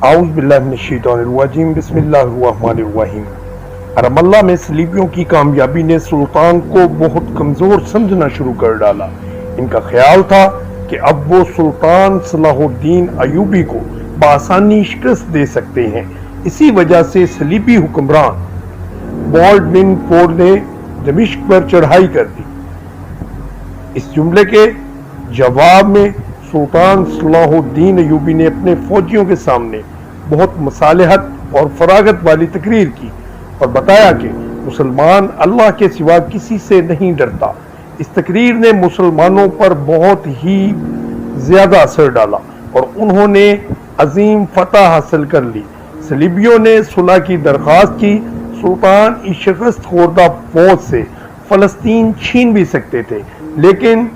اعوذ باللہ من الشیطان الرجیم بسم اللہ الرحمن الرحیم۔ رام اللہ میں صلیبیوں کی کامیابی نے سلطان کو بہت کمزور سمجھنا شروع کر ڈالا۔ ان کا خیال تھا کہ اب وہ سلطان صلاح الدین ایوبی کو بآسانی شکست دے سکتے ہیں۔ اسی وجہ سے صلیبی حکمران بالڈوین فور نے دمشق پر چڑھائی کر دی۔ اس جملے کے جواب میں سلطان صلاح الدین ایوبی نے اپنے فوجیوں کے سامنے بہت مصالحت اور فراغت والی تقریر کی اور بتایا کہ مسلمان اللہ کے سوا کسی سے نہیں ڈرتا۔ اس تقریر نے مسلمانوں پر بہت ہی زیادہ اثر ڈالا اور انہوں نے عظیم فتح حاصل کر لی۔ صلیبیوں نے صلح کی درخواست کی۔ سلطان اس شکست خوردہ فوج سے فلسطین چھین بھی سکتے تھے، لیکن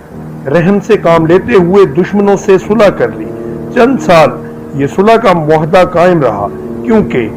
رحم سے کام لیتے ہوئے دشمنوں سے صلح کر لی۔ چند سال یہ صلح کا معاہدہ قائم رہا، کیونکہ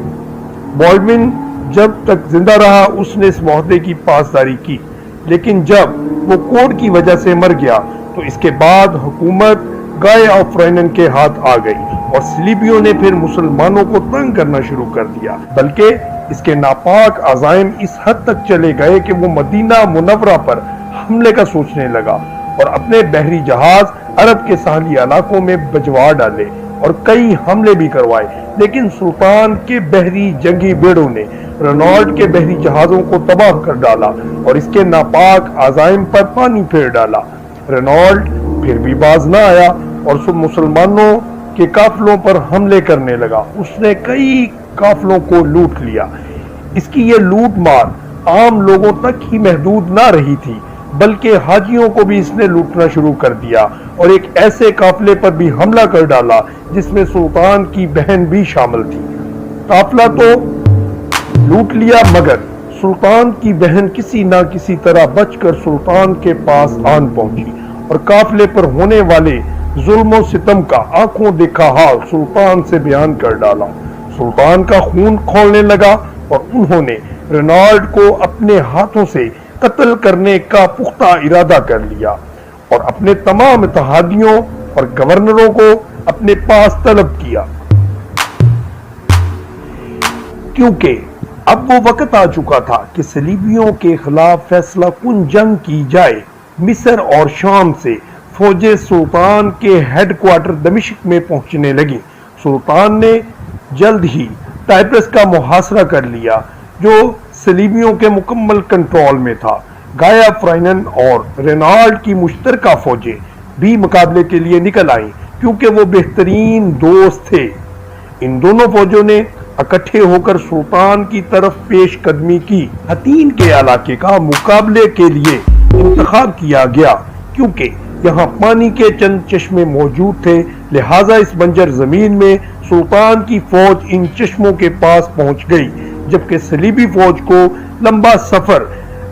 بالڈوین جب تک زندہ رہا اس نے اس معاہدے کی پاسداری کی، لیکن جب وہ کوڑ کی وجہ سے مر گیا تو اس کے بعد حکومت گائے آف رائنن کے ہاتھ آ گئی اور صلیبیوں نے پھر مسلمانوں کو تنگ کرنا شروع کر دیا، بلکہ اس کے ناپاک عزائم اس حد تک چلے گئے کہ وہ مدینہ منورہ پر حملے کا سوچنے لگا اور اپنے بحری جہاز عرب کے ساحلی علاقوں میں بھجوا ڈالے اور کئی حملے بھی کروائے، لیکن سلطان کے بحری جنگی بیڑوں نے رینالڈ کے بحری جہازوں کو تباہ کر ڈالا اور اس کے ناپاک عزائم پر پانی پھیر ڈالا۔ رینالڈ پھر بھی باز نہ آیا اور مسلمانوں کے قافلوں پر حملے کرنے لگا۔ اس نے کئی قافلوں کو لوٹ لیا۔ اس کی یہ لوٹ مار عام لوگوں تک ہی محدود نہ رہی تھی، بلکہ حاجیوں کو بھی اس نے لوٹنا شروع کر دیا اور ایک ایسے قافلے پر بھی حملہ کر ڈالا جس میں سلطان کی بہن بھی شامل تھی۔ قافلہ تو لوٹ لیا، مگر سلطان کی بہن کسی نہ کسی طرح بچ کر سلطان کے پاس آن پہنچی اور قافلے پر ہونے والے ظلم و ستم کا آنکھوں دیکھا حال سلطان سے بیان کر ڈالا۔ سلطان کا خون کھولنے لگا اور انہوں نے رینالڈ کو اپنے ہاتھوں سے قتل کرنے کا پختہ ارادہ کر لیا اور اپنے تمام اتحادیوں اور گورنروں کو اپنے پاس طلب کیا، کیونکہ اب وہ وقت آ چکا تھا کہ صلیبیوں کے خلاف فیصلہ کن جنگ کی جائے۔ مصر اور شام سے فوجیں سلطان کے ہیڈ کوارٹر دمشق میں پہنچنے لگیں۔ سلطان نے جلد ہی ٹائپرس کا محاصرہ کر لیا، جو صلیبیوں کے مکمل کنٹرول میں تھا۔ گائے فرائنن اور رینالڈ کی مشترکہ فوجیں بھی مقابلے کے لیے نکل آئیں، کیونکہ وہ بہترین دوست تھے۔ ان دونوں فوجوں نے اکٹھے ہو کر سلطان کی طرف پیش قدمی کی۔ حطین کے علاقے کا مقابلے کے لیے انتخاب کیا گیا، کیونکہ یہاں پانی کے چند چشمے موجود تھے، لہٰذا اس بنجر زمین میں سلطان کی فوج ان چشموں کے پاس پہنچ گئی، جبکہ صلیبی فوج کو لمبا سفر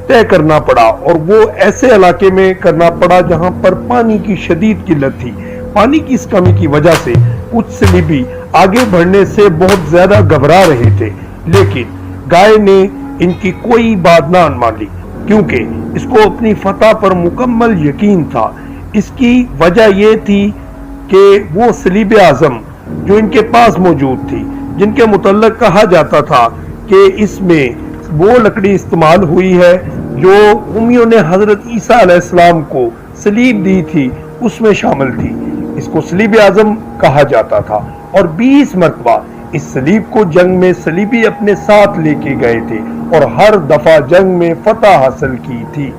طے کرنا پڑا اور وہ ایسے علاقے میں کرنا پڑا جہاں پر پانی کی شدید قلت تھی۔ پانی کی اس کمی کی وجہ سے کچھ صلیبی آگے بڑھنے سے بہت زیادہ گھبرا رہے تھے، لیکن گائے نے ان کی کوئی بات نہ مان لی، کیونکہ اس کو اپنی فتح پر مکمل یقین تھا۔ اس کی وجہ یہ تھی کہ وہ صلیب اعظم جو ان کے پاس موجود تھی، جن کے متعلق کہا جاتا تھا کہ اس میں وہ لکڑی استعمال ہوئی ہے جو امیوں نے حضرت عیسیٰ علیہ السلام کو صلیب دی تھی، اس میں شامل تھی۔ اس کو صلیب اعظم کہا جاتا تھا اور 20 مرتبہ اس صلیب کو جنگ میں صلیبی اپنے ساتھ لے کے گئے تھے اور ہر دفعہ جنگ میں فتح حاصل کی تھی۔